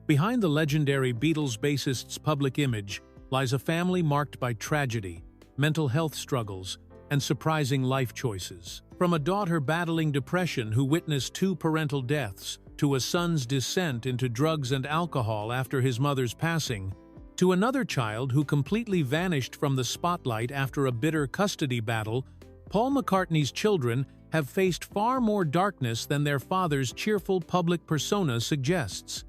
Behind the legendary Beatles bassist's public image lies a family marked by tragedy, mental health struggles, and surprising life choices. From a daughter battling depression who witnessed 2 parental deaths, to a son's descent into drugs and alcohol after his mother's passing, to another child who completely vanished from the spotlight after a bitter custody battle, Paul McCartney's children have faced far more darkness than their father's cheerful public persona suggests.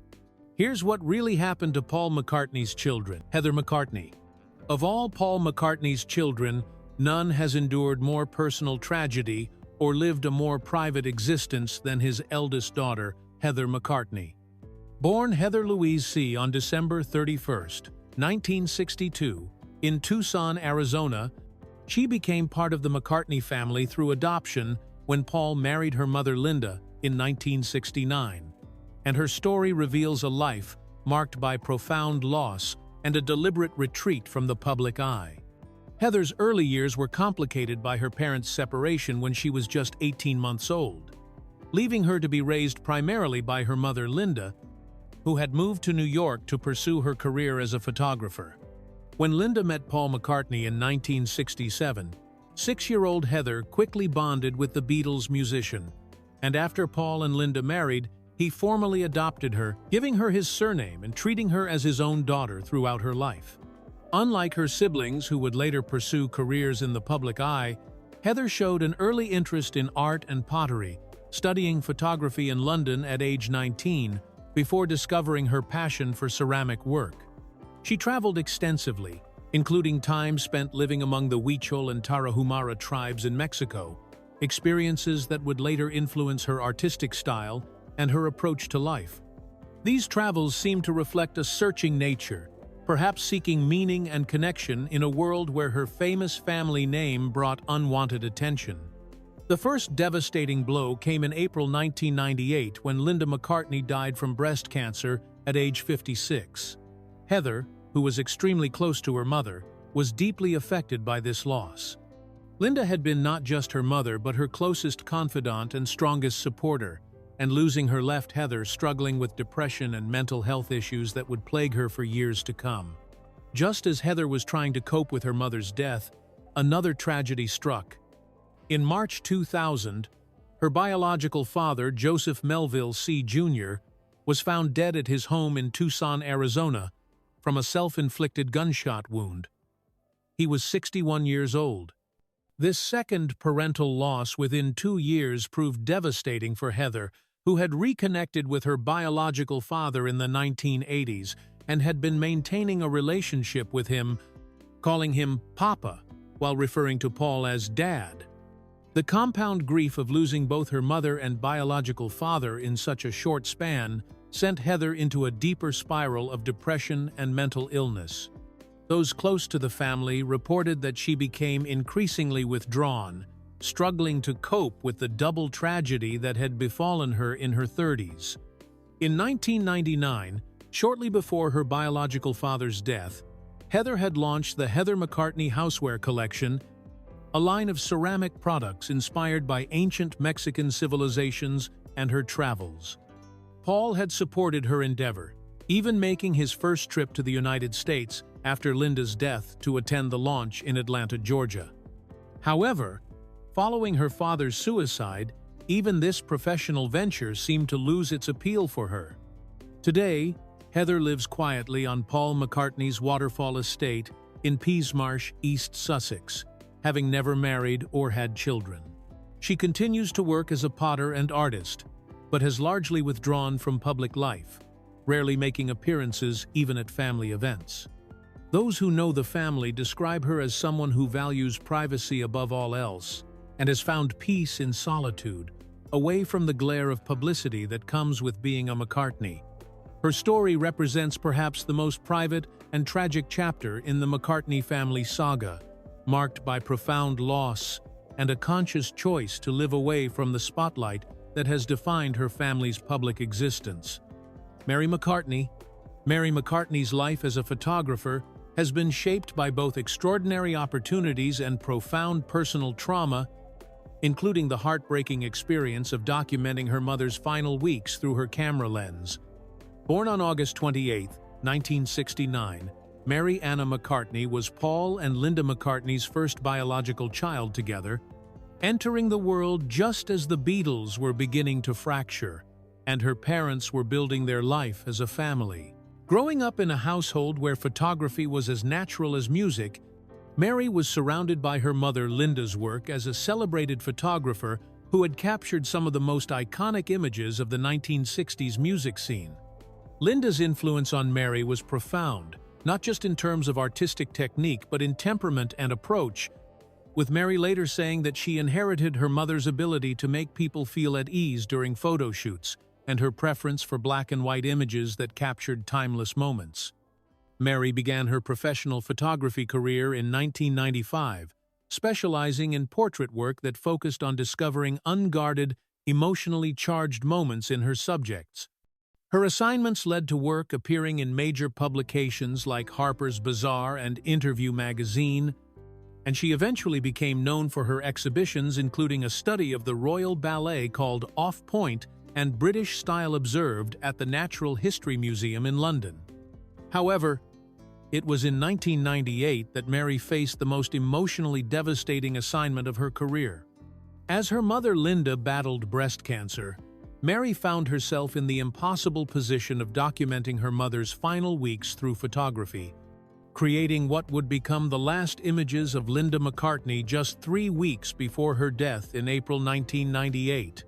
Here's what really happened to Paul McCartney's children. Heather McCartney. Of all Paul McCartney's children, none has endured more personal tragedy or lived a more private existence than his eldest daughter, Heather McCartney. Born Heather Louise C. on December 31, 1962, in Tucson, Arizona, she became part of the McCartney family through adoption when Paul married her mother Linda in 1969. And her story reveals a life marked by profound loss and a deliberate retreat from the public eye. Heather's early years were complicated by her parents' separation when she was just 18 months old, leaving her to be raised primarily by her mother Linda, who had moved to New York to pursue her career as a photographer. When Linda met Paul McCartney in 1967, 6-year-old Heather quickly bonded with the Beatles musician, and after Paul and Linda married, he formally adopted her, giving her his surname and treating her as his own daughter throughout her life. Unlike her siblings who would later pursue careers in the public eye, Heather showed an early interest in art and pottery, studying photography in London at age 19 before discovering her passion for ceramic work. She traveled extensively, including time spent living among the Huichol and Tarahumara tribes in Mexico, experiences that would later influence her artistic style and her approach to life. These travels seem to reflect a searching nature, perhaps seeking meaning and connection in a world where her famous family name brought unwanted attention. The first devastating blow came in April 1998 when Linda McCartney died from breast cancer at age 56. Heather, who was extremely close to her mother, was deeply affected by this loss. Linda had been not just her mother but her closest confidant and strongest supporter, and losing her left Heather struggling with depression and mental health issues that would plague her for years to come. Just as Heather was trying to cope with her mother's death, another tragedy struck. In March 2000, her biological father, Joseph Melville C. Jr., was found dead at his home in Tucson, Arizona, from a self-inflicted gunshot wound. He was 61 years old. This second parental loss within 2 years proved devastating for Heather, who had reconnected with her biological father in the 1980s and had been maintaining a relationship with him, calling him Papa, while referring to Paul as Dad. The compound grief of losing both her mother and biological father in such a short span sent Heather into a deeper spiral of depression and mental illness. Those close to the family reported that she became increasingly withdrawn, struggling to cope with the double tragedy that had befallen her in her 30s. In 1999, shortly before her biological father's death, Heather had launched the Heather McCartney Houseware Collection, a line of ceramic products inspired by ancient Mexican civilizations and her travels. Paul had supported her endeavor, even making his first trip to the United States after Linda's death to attend the launch in Atlanta, Georgia. However, following her father's suicide, even this professional venture seemed to lose its appeal for her. Today, Heather lives quietly on Paul McCartney's Waterfall estate in Peasmarsh, East Sussex, having never married or had children. She continues to work as a potter and artist, but has largely withdrawn from public life, rarely making appearances even at family events. Those who know the family describe her as someone who values privacy above all else and has found peace in solitude, away from the glare of publicity that comes with being a McCartney. Her story represents perhaps the most private and tragic chapter in the McCartney family saga, marked by profound loss and a conscious choice to live away from the spotlight that has defined her family's public existence. Mary McCartney's life as a photographer has been shaped by both extraordinary opportunities and profound personal trauma, including the heartbreaking experience of documenting her mother's final weeks through her camera lens. Born on August 28, 1969, Mary Anna McCartney was Paul and Linda McCartney's first biological child together, entering the world just as the Beatles were beginning to fracture, and her parents were building their life as a family. Growing up in a household where photography was as natural as music, Mary was surrounded by her mother Linda's work as a celebrated photographer who had captured some of the most iconic images of the 1960s music scene. Linda's influence on Mary was profound, not just in terms of artistic technique but in temperament and approach, with Mary later saying that she inherited her mother's ability to make people feel at ease during photo shoots and her preference for black and white images that captured timeless moments. Mary began her professional photography career in 1995, specializing in portrait work that focused on discovering unguarded, emotionally charged moments in her subjects. Her assignments led to work appearing in major publications like Harper's Bazaar and Interview magazine, and she eventually became known for her exhibitions including a study of the Royal Ballet called Off Point and British Style Observed at the Natural History Museum in London. However, it was in 1998 that Mary faced the most emotionally devastating assignment of her career. As her mother Linda battled breast cancer, Mary found herself in the impossible position of documenting her mother's final weeks through photography, creating what would become the last images of Linda McCartney just 3 weeks before her death in April 1998.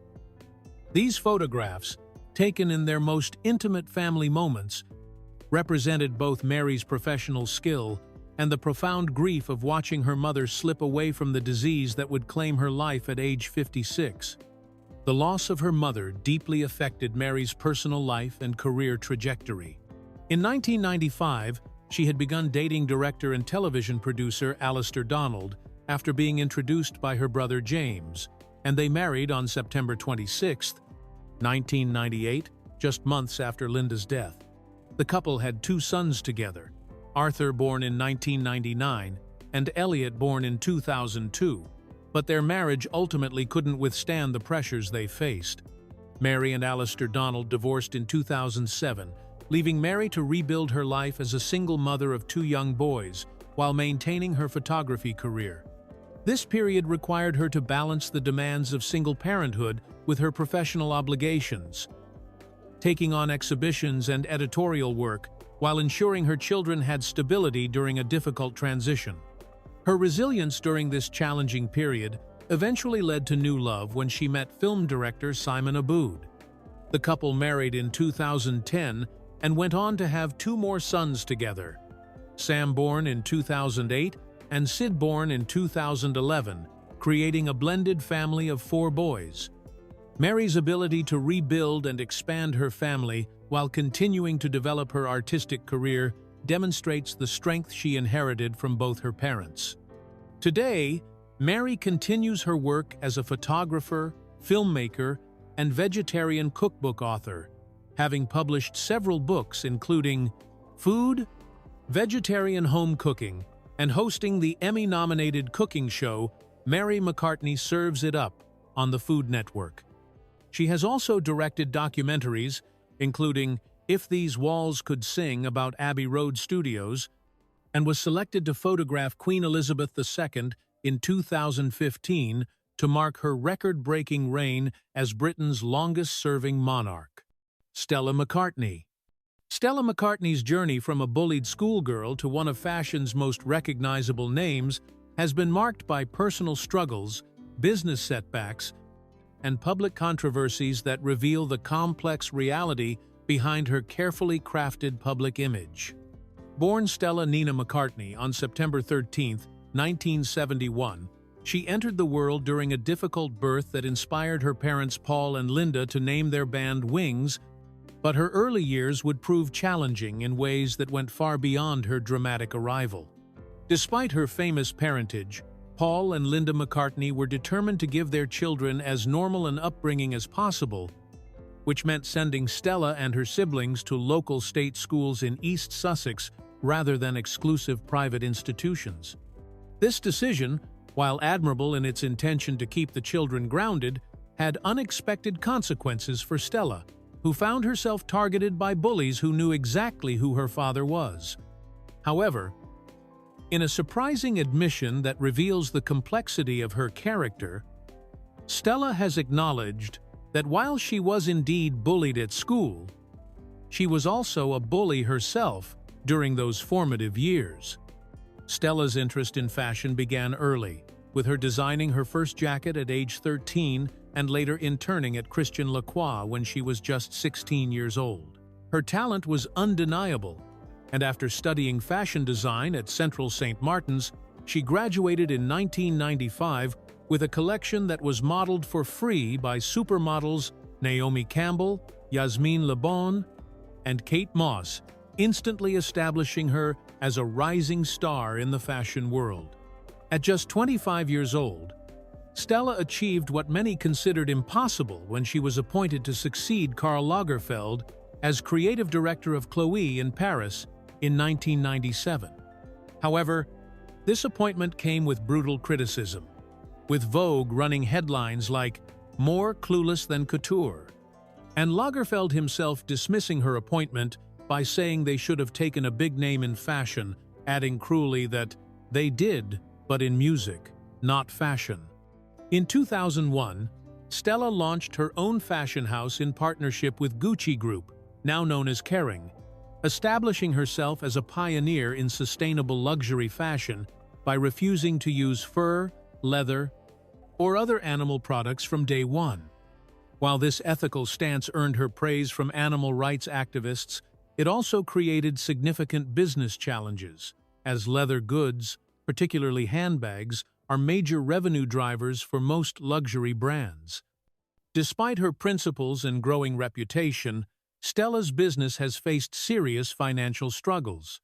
These photographs, taken in their most intimate family moments, represented both Mary's professional skill and the profound grief of watching her mother slip away from the disease that would claim her life at age 56. The loss of her mother deeply affected Mary's personal life and career trajectory. In 1995, she had begun dating director and television producer Alistair Donald after being introduced by her brother James, and they married on September 26, 1998, just months after Linda's death. The couple had 2 sons together, Arthur born in 1999 and Elliot born in 2002. But their marriage ultimately couldn't withstand the pressures they faced. Mary and Alistair Donald divorced in 2007, leaving Mary to rebuild her life as a single mother of 2 young boys while maintaining her photography career. This period required her to balance the demands of single parenthood with her professional obligations, taking on exhibitions and editorial work while ensuring her children had stability during a difficult transition. Her resilience during this challenging period eventually led to new love when she met film director Simon Aboud. The couple married in 2010 and went on to have 2 more sons together, Sam born in 2008 and Sid born in 2011, creating a blended family of 4 boys. Mary's ability to rebuild and expand her family while continuing to develop her artistic career demonstrates the strength she inherited from both her parents. Today, Mary continues her work as a photographer, filmmaker, and vegetarian cookbook author, having published several books including Food, Vegetarian Home Cooking, and hosting the Emmy-nominated cooking show Mary McCartney Serves It Up on the Food Network. She has also directed documentaries, including If These Walls Could Sing about Abbey Road Studios, and was selected to photograph Queen Elizabeth II in 2015 to mark her record-breaking reign as Britain's longest-serving monarch. Stella McCartney. Stella McCartney's journey from a bullied schoolgirl to one of fashion's most recognizable names has been marked by personal struggles, business setbacks, and public controversies that reveal the complex reality behind her carefully crafted public image. Born Stella Nina McCartney on September 13, 1971, she entered the world during a difficult birth that inspired her parents Paul and Linda to name their band Wings, but her early years would prove challenging in ways that went far beyond her dramatic arrival. Despite her famous parentage, Paul and Linda McCartney were determined to give their children as normal an upbringing as possible, which meant sending Stella and her siblings to local state schools in East Sussex rather than exclusive private institutions. This decision, while admirable in its intention to keep the children grounded, had unexpected consequences for Stella. who found herself targeted by bullies who knew exactly who her father was. However, in a surprising admission that reveals the complexity of her character, Stella has acknowledged that while she was indeed bullied at school, she was also a bully herself during those formative years. Stella's interest in fashion began early, with her designing her first jacket at age 13 and later interning at Christian Lacroix when she was just 16 years old. Her talent was undeniable, and after studying fashion design at Central St. Martin's, she graduated in 1995 with a collection that was modeled for free by supermodels Naomi Campbell, Yasmine Le Bon, and Kate Moss, instantly establishing her as a rising star in the fashion world. At just 25 years old, Stella achieved what many considered impossible when she was appointed to succeed Karl Lagerfeld as creative director of Chloé in Paris in 1997. However, this appointment came with brutal criticism, with Vogue running headlines like "More clueless than couture," and Lagerfeld himself dismissing her appointment by saying they should have taken a big name in fashion, adding cruelly that they did, but in music, not fashion. In 2001, Stella launched her own fashion house in partnership with Gucci Group, now known as Kering, establishing herself as a pioneer in sustainable luxury fashion by refusing to use fur, leather, or other animal products from day one. While this ethical stance earned her praise from animal rights activists, it also created significant business challenges, as leather goods, particularly handbags, are major revenue drivers for most luxury brands. Despite her principles and growing reputation, Stella's business has faced serious financial struggles.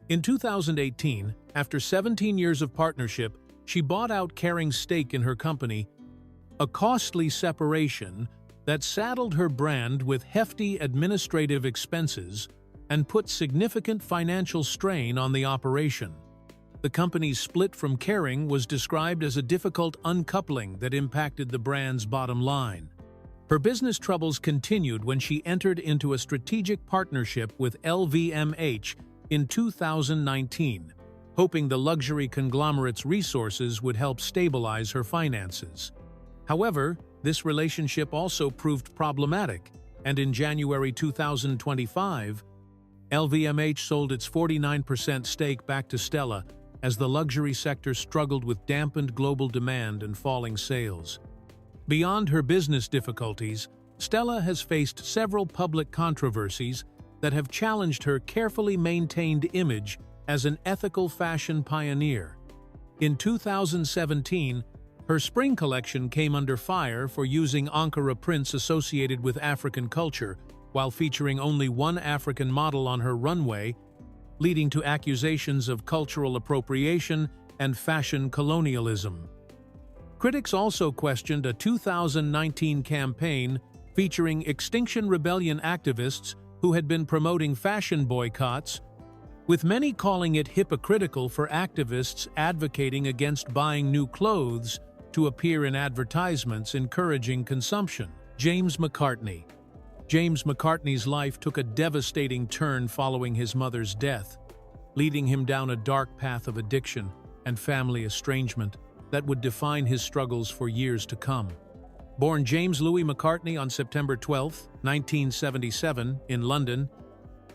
In 2018, after 17 years of partnership, she bought out Kering's stake in her company, a costly separation that saddled her brand with hefty administrative expenses and put significant financial strain on the operation. The company's split from Kering was described as a difficult uncoupling that impacted the brand's bottom line. Her business troubles continued when she entered into a strategic partnership with LVMH in 2019, hoping the luxury conglomerate's resources would help stabilize her finances. However, this relationship also proved problematic, and in January 2025, LVMH sold its 49% stake back to Stella as the luxury sector struggled with dampened global demand and falling sales. Beyond her business difficulties, Stella has faced several public controversies that have challenged her carefully maintained image as an ethical fashion pioneer. In 2017, her spring collection came under fire for using Ankara prints associated with African culture, while featuring only one African model on her runway, leading to accusations of cultural appropriation and fashion colonialism. Critics also questioned a 2019 campaign featuring Extinction Rebellion activists who had been promoting fashion boycotts, with many calling it hypocritical for activists advocating against buying new clothes to appear in advertisements encouraging consumption. James McCartney. James McCartney's life took a devastating turn following his mother's death, leading him down a dark path of addiction and family estrangement that would define his struggles for years to come. Born James Louis McCartney on September 12, 1977, in London,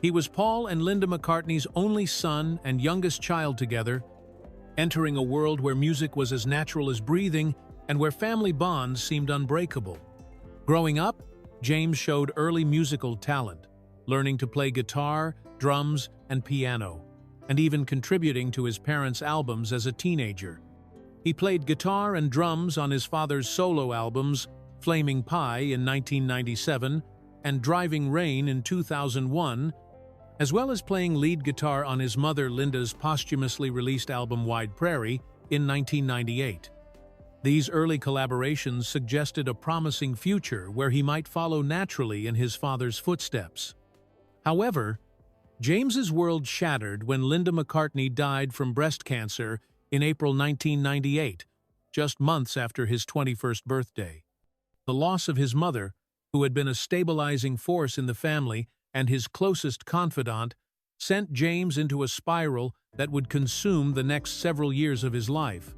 he was Paul and Linda McCartney's only son and youngest child together, entering a world where music was as natural as breathing and where family bonds seemed unbreakable. Growing up, James showed early musical talent, learning to play guitar, drums, and piano, and even contributing to his parents' albums as a teenager. He played guitar and drums on his father's solo albums, Flaming Pie in 1997 and Driving Rain in 2001, as well as playing lead guitar on his mother Linda's posthumously released album Wide Prairie in 1998. These early collaborations suggested a promising future where he might follow naturally in his father's footsteps. However, James's world shattered when Linda McCartney died from breast cancer in April 1998, just months after his 21st birthday. The loss of his mother, who had been a stabilizing force in the family and his closest confidant, sent James into a spiral that would consume the next several years of his life.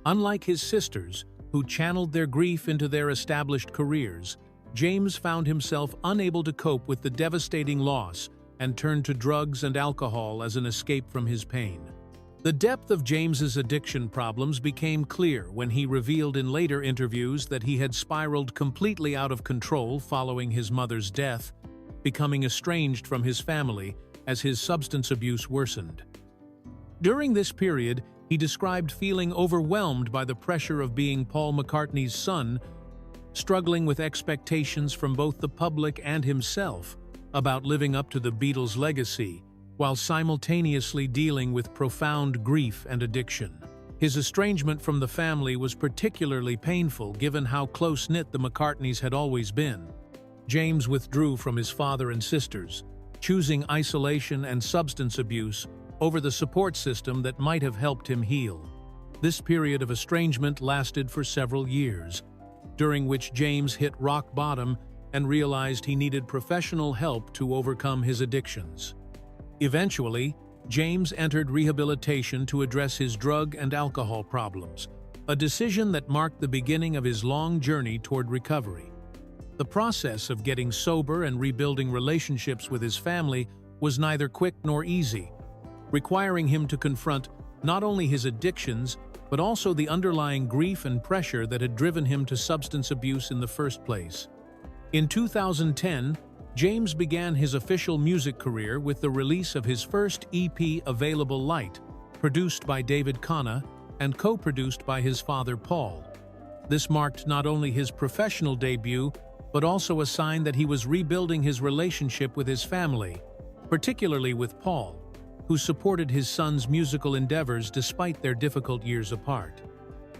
Unlike his sisters, who channeled their grief into their established careers, James found himself unable to cope with the devastating loss and turned to drugs and alcohol as an escape from his pain. The depth of James's addiction problems became clear when he revealed in later interviews that he had spiraled completely out of control following his mother's death, becoming estranged from his family as his substance abuse worsened. During this period, he described feeling overwhelmed by the pressure of being Paul McCartney's son, struggling with expectations from both the public and himself about living up to the Beatles' legacy, while simultaneously dealing with profound grief and addiction. His estrangement from the family was particularly painful given how close-knit the McCartneys had always been. James withdrew from his father and sisters, choosing isolation and substance abuse over the support system that might have helped him heal. This period of estrangement lasted for several years, during which James hit rock bottom and realized he needed professional help to overcome his addictions. Eventually, James entered rehabilitation to address his drug and alcohol problems, a decision that marked the beginning of his long journey toward recovery. The process of getting sober and rebuilding relationships with his family was neither quick nor easy, requiring him to confront not only his addictions, but also the underlying grief and pressure that had driven him to substance abuse in the first place. In 2010, James began his official music career with the release of his first EP, Available Light, produced by David Kana and co-produced by his father Paul. This marked not only his professional debut, but also a sign that he was rebuilding his relationship with his family, particularly with Paul, who supported his son's musical endeavors despite their difficult years apart.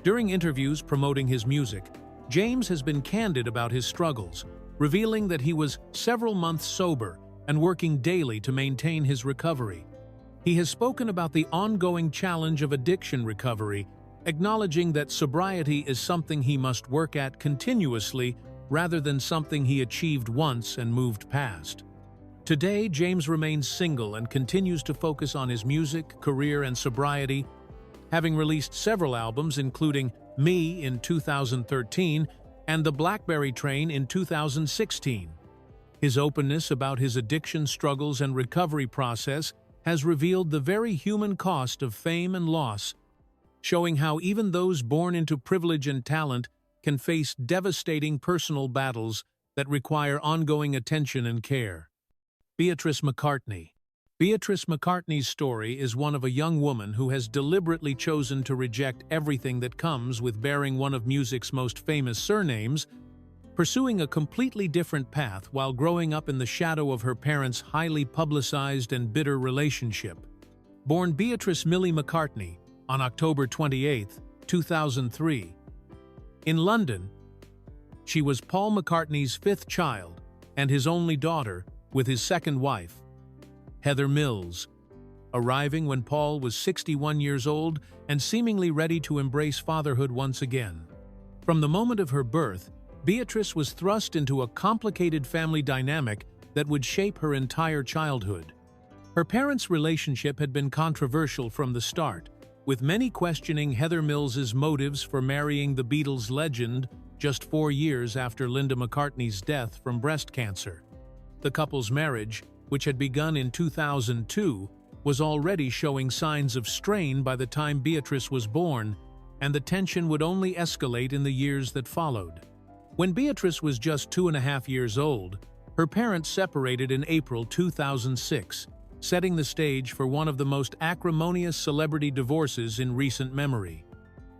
During interviews promoting his music, James has been candid about his struggles, revealing that he was several months sober and working daily to maintain his recovery. He has spoken about the ongoing challenge of addiction recovery, acknowledging that sobriety is something he must work at continuously rather than something he achieved once and moved past. Today, James remains single and continues to focus on his music, career, and sobriety, having released several albums including Me in 2013 and The Blackberry Train in 2016. His openness about his addiction struggles and recovery process has revealed the very human cost of fame and loss, showing how even those born into privilege and talent can face devastating personal battles that require ongoing attention and care. Beatrice McCartney. Beatrice McCartney's story is one of a young woman who has deliberately chosen to reject everything that comes with bearing one of music's most famous surnames, pursuing a completely different path while growing up in the shadow of her parents' highly publicized and bitter relationship. Born Beatrice Millie McCartney on October 28, 2003. In London, she was Paul McCartney's fifth child and his only daughter with his second wife, Heather Mills, arriving when Paul was 61 years old and seemingly ready to embrace fatherhood once again. From the moment of her birth, Beatrice was thrust into a complicated family dynamic that would shape her entire childhood. Her parents' relationship had been controversial from the start, with many questioning Heather Mills's motives for marrying the Beatles legend just 4 years after Linda McCartney's death from breast cancer. The couple's marriage, which had begun in 2002, was already showing signs of strain by the time Beatrice was born, and the tension would only escalate in the years that followed. When Beatrice was just 2.5 years old, her parents separated in April 2006, setting the stage for one of the most acrimonious celebrity divorces in recent memory.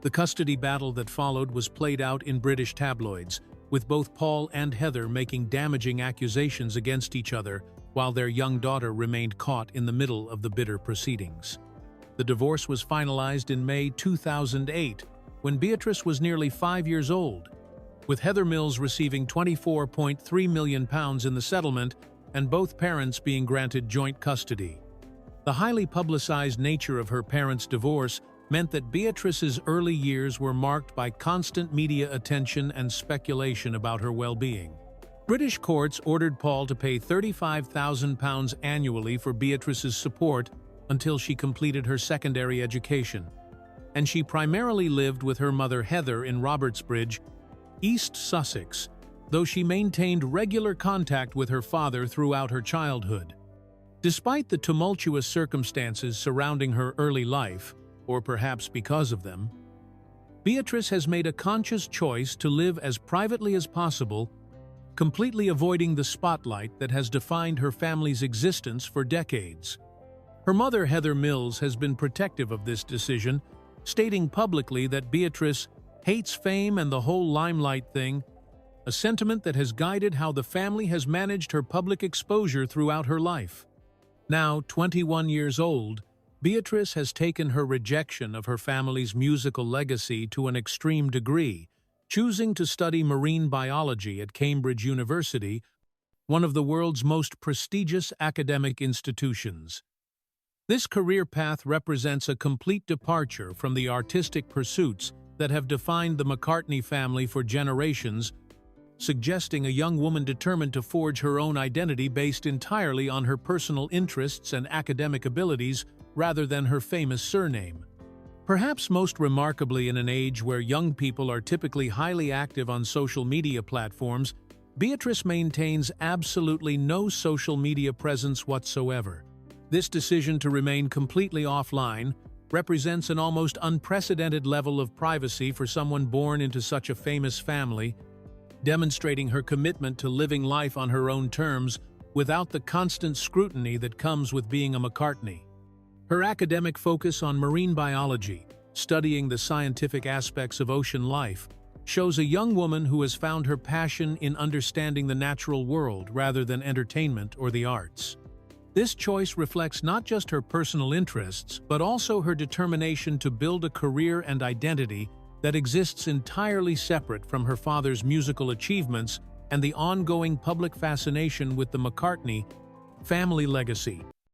The custody battle that followed was played out in British tabloids, with both Paul and Heather making damaging accusations against each other while their young daughter remained caught in the middle of the bitter proceedings. The divorce was finalized in May 2008, when Beatrice was nearly 5 years old, with Heather Mills receiving £24.3 million in the settlement and both parents being granted joint custody. The highly publicized nature of her parents' divorce meant that Beatrice's early years were marked by constant media attention and speculation about her well-being. British courts ordered Paul to pay £35,000 annually for Beatrice's support until she completed her secondary education, and she primarily lived with her mother Heather in Robertsbridge, East Sussex, though she maintained regular contact with her father throughout her childhood. Despite the tumultuous circumstances surrounding her early life, or perhaps because of them, Beatrice has made a conscious choice to live as privately as possible, completely avoiding the spotlight that has defined her family's existence for decades. Her mother, Heather Mills, has been protective of this decision, stating publicly that Beatrice hates fame and the whole limelight thing, a sentiment that has guided how the family has managed her public exposure throughout her life. Now 21 years old, Beatrice has taken her rejection of her family's musical legacy to an extreme degree, choosing to study marine biology at Cambridge University, one of the world's most prestigious academic institutions. This career path represents a complete departure from the artistic pursuits that have defined the McCartney family for generations, suggesting a young woman determined to forge her own identity based entirely on her personal interests and academic abilities rather than her famous surname. Perhaps most remarkably, in an age where young people are typically highly active on social media platforms, Beatrice maintains absolutely no social media presence whatsoever. This decision to remain completely offline represents an almost unprecedented level of privacy for someone born into such a famous family, demonstrating her commitment to living life on her own terms without the constant scrutiny that comes with being a McCartney. Her academic focus on marine biology, studying the scientific aspects of ocean life, shows a young woman who has found her passion in understanding the natural world rather than entertainment or the arts. This choice reflects not just her personal interests, but also her determination to build a career and identity that exists entirely separate from her father's musical achievements and the ongoing public fascination with the McCartney family legacy.